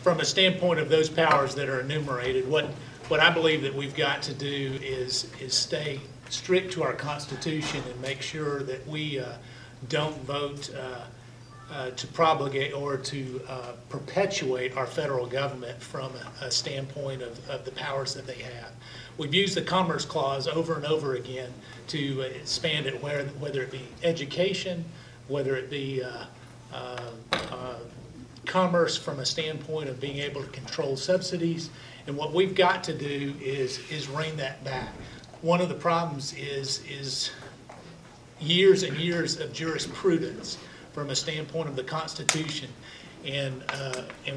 from a standpoint of those powers that are enumerated, what I believe that we've got to do is stay strict to our Constitution and make sure that we don't vote to promulgate or to perpetuate our federal government from a standpoint of the powers that they have. We've used the Commerce Clause over and over again to expand it, whether it be education, whether it be commerce from a standpoint of being able to control subsidies. And what we've got to do is rein that back. One of the problems is years and years of jurisprudence from a standpoint of the Constitution, and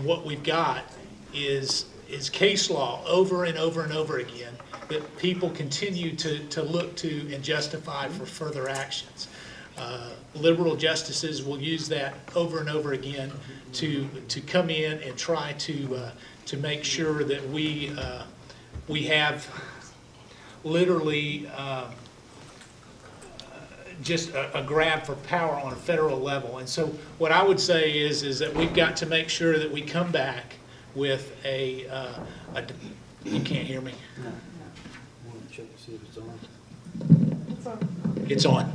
what we've got is case law over and over and over again that people continue to look to and justify for further actions. Liberal justices will use that over and over again to come in and try to make sure that we have literally just a grab for power on a federal level. And so what I would say is that we've got to make sure that we come back with a you can't hear me? No. I want to check to see if it's on. It's on.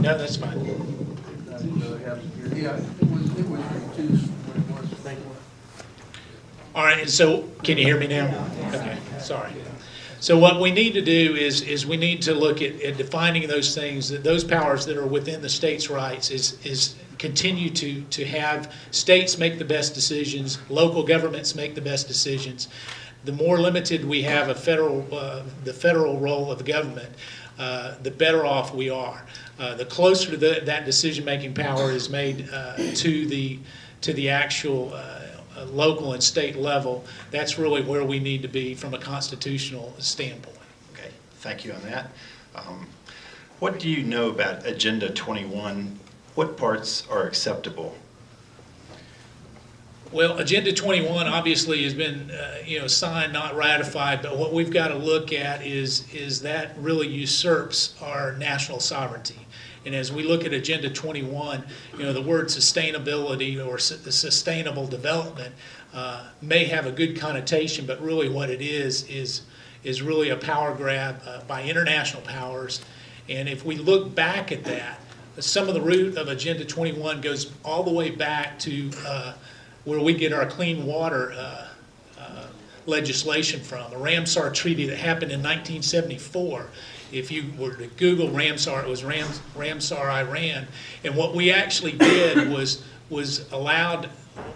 No, that's fine. Yeah, it was reduced when it was. Thank you. All right, so can you hear me now? Okay, sorry. So what we need to do is we need to look at defining those things, those powers that are within the states' rights is continue to have states make the best decisions, local governments make the best decisions. The more limited we have the federal role of government, the better off we are. The closer that decision-making power is made to the actual local and state level, that's really where we need to be from a constitutional standpoint. Okay, thank you on that. What do you know about Agenda 21? What parts are acceptable? Well, Agenda 21 obviously has been signed, not ratified, but what we've got to look at is that really usurps our national sovereignty. And as we look at Agenda 21, the word sustainability or sustainable development may have a good connotation, but really what it is really a power grab by international powers. And if we look back at that, some of the root of Agenda 21 goes all the way back to where we get our clean water legislation from, a Ramsar Treaty that happened in 1974. If you were to Google Ramsar, it was Ramsar, Iran. And what we actually did was allowed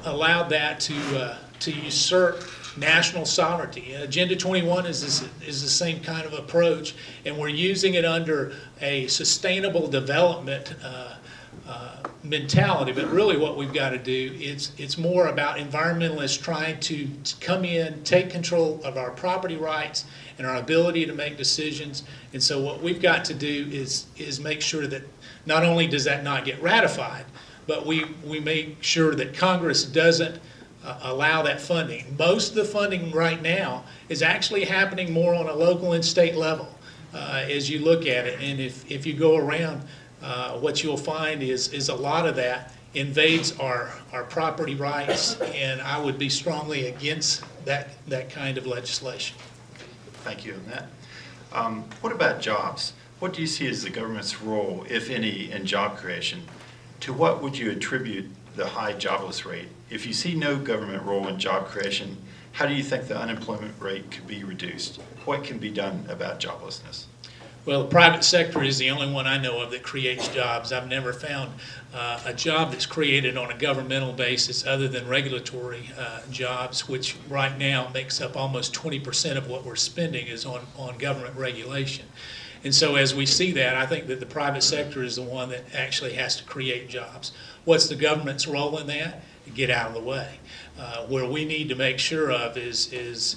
that to usurp national sovereignty. And Agenda 21 is the same kind of approach, and we're using it under a sustainable development mentality. But really what we've got to do, it's more about environmentalists trying to come in, take control of our property rights and our ability to make decisions. And so what we've got to do is make sure that not only does that not get ratified, but we make sure that Congress doesn't allow that funding. Most of the funding right now is actually happening more on a local and state level as you look at it. And if you go around, what you'll find is a lot of that invades our property rights, and I would be strongly against that kind of legislation. Thank you on that. What about jobs? What do you see as the government's role, if any, in job creation? To what would you attribute the high jobless rate? If you see no government role in job creation, how do you think the unemployment rate could be reduced? What can be done about joblessness? Well, the private sector is the only one I know of that creates jobs. I've never found a job that's created on a governmental basis other than regulatory jobs, which right now makes up almost 20% of what we're spending is on government regulation. And so as we see that, I think that the private sector is the one that actually has to create jobs. What's the government's role in that? Get out of the way. Where we need to make sure of is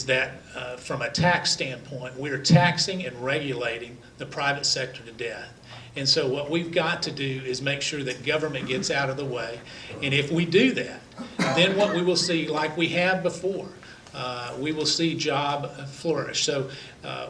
that from a tax standpoint, we're taxing and regulating the private sector to death. And so what we've got to do is make sure that government gets out of the way. And if we do that, then what we will see, like we have before, we will see job flourish. So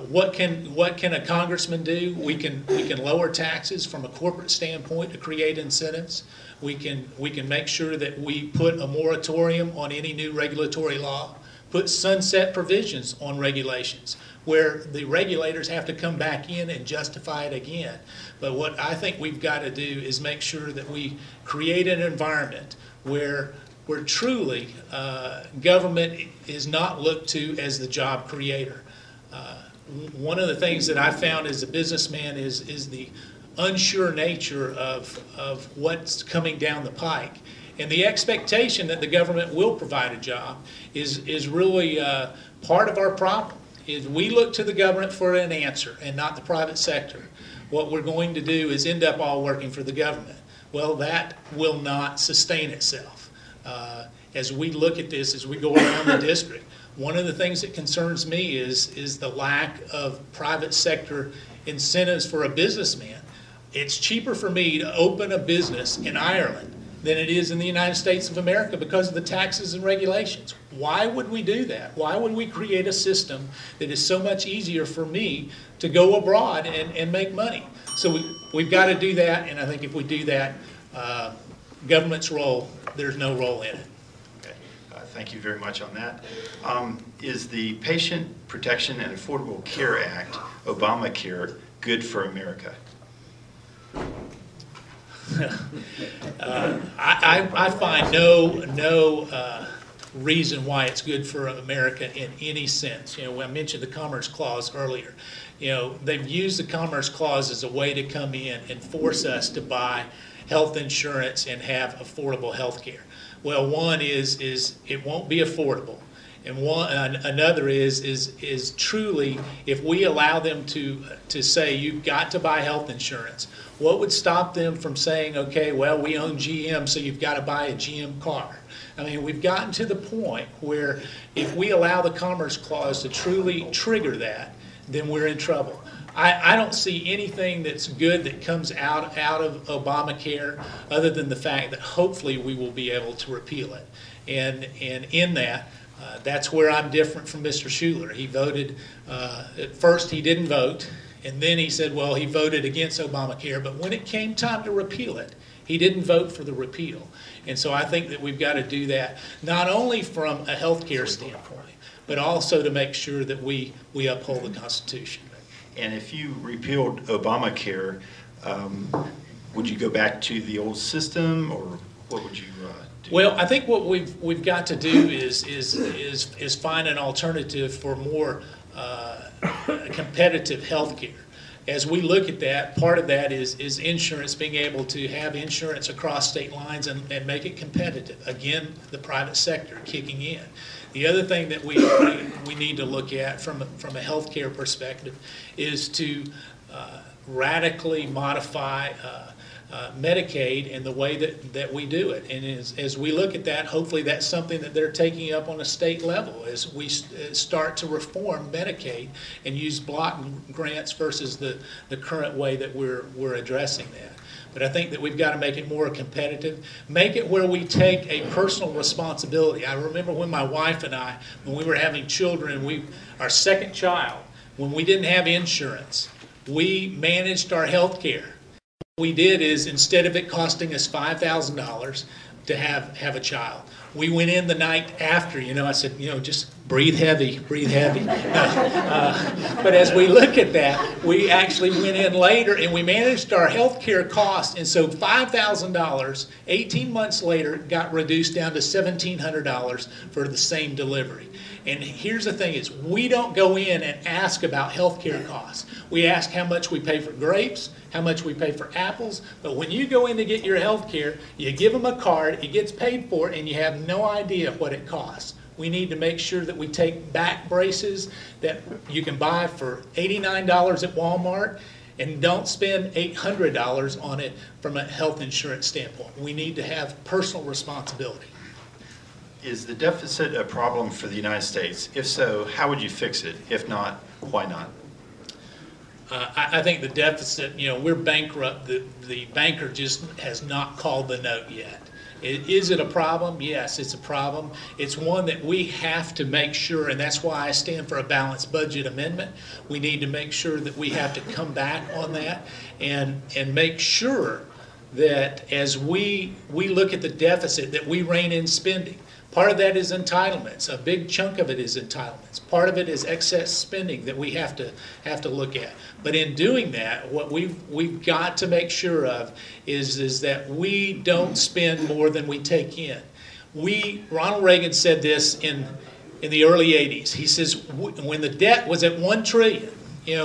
what can a congressman do? We can lower taxes from a corporate standpoint to create incentives. We can make sure that we put a moratorium on any new regulatory law, put sunset provisions on regulations where the regulators have to come back in and justify it again. But what I think we've got to do is make sure that we create an environment where truly government is not looked to as the job creator. One of the things that I found as a businessman is the unsure nature of what's coming down the pike. And the expectation that the government will provide a job is really part of our problem. Is we look to the government for an answer and not the private sector. What we're going to do is end up all working for the government. Well, that will not sustain itself. As we look at this, as we go around the district, one of the things that concerns me is the lack of private sector incentives for a businessman. It's cheaper for me to open a business in Ireland than it is in the United States of America because of the taxes and regulations. Why would we do that? Why would we create a system that is so much easier for me to go abroad and make money? So we've got to do that, and I think if we do that, government's role, there's no role in it. Okay. Thank you very much on that. Is the Patient Protection and Affordable Care Act, Obamacare, good for America? I find no reason why it's good for America in any sense. You know, I mentioned the Commerce Clause earlier. You know, they've used the Commerce Clause as a way to come in and force us to buy health insurance and have affordable health care. Well, one is it won't be affordable. And another is truly, if we allow them to say you've got to buy health insurance, what would stop them from saying, okay, well, we own GM, so you've got to buy a GM car? I mean, we've gotten to the point where if we allow the Commerce Clause to truly trigger that, then we're in trouble. I don't see anything that's good that comes out of Obamacare other than the fact that hopefully we will be able to repeal it. And in that, that's where I'm different from Mr. Schuler. He voted, at first he didn't vote, and then he said, well, he voted against Obamacare, but when it came time to repeal it, he didn't vote for the repeal. And so I think that we've got to do that, not only from a health care standpoint, but also to make sure that we uphold the Constitution. And if you repealed Obamacare, would you go back to the old system, or what would you do? Well, I think what we've got to do is find an alternative for more competitive health care. As we look at that, part of that is insurance, being able to have insurance across state lines and make it competitive. Again, the private sector kicking in. The other thing that we need to look at from a healthcare perspective is to radically modify Medicaid and the way that we do it. And as we look at that, hopefully that's something that they're taking up on a state level as we start to reform Medicaid and use block grants versus the current way that we're addressing that. But I think that we've got to make it more competitive, make it where we take a personal responsibility. I remember when my wife and I, when we were having children, our second child, when we didn't have insurance, we managed our health care. What we did is, instead of it costing us $5,000 to have a child, we went in the night after, I said, just breathe heavy, breathe heavy. But as we look at that, we actually went in later and we managed our health care costs. And so $5,000, 18 months later, got reduced down to $1,700 for the same delivery. And here's the thing is, we don't go in and ask about health care costs. We ask how much we pay for grapes, how much we pay for apples, but when you go in to get your health care, you give them a card, it gets paid for, and you have no idea what it costs. We need to make sure that we take back braces that you can buy for $89 at Walmart and don't spend $800 on it from a health insurance standpoint. We need to have personal responsibility. Is the deficit a problem for the United States? If so, how would you fix it? If not, why not? I think the deficit, we're bankrupt. The banker just has not called the note yet. Is it a problem? Yes, it's a problem. It's one that we have to make sure, and that's why I stand for a balanced budget amendment. We need to make sure that we have to come back on that and make sure that as we look at the deficit, that we rein in spending. Part of that is entitlements. A big chunk of it is entitlements. Part of it is excess spending that we have to look at. But in doing that, what we've got to make sure of is that we don't spend more than we take in. Ronald Reagan said this in the early 80s. He says, when the debt was at $1 trillion,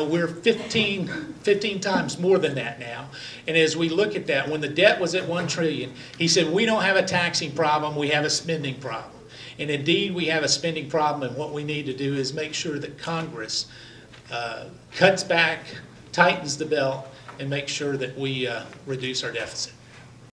we're 15 times more than that now. And as we look at that, when the debt was at $1 trillion, he said, we don't have a taxing problem, we have a spending problem. And indeed, we have a spending problem, and what we need to do is make sure that Congress cuts back, tightens the belt, and make sure that we reduce our deficit.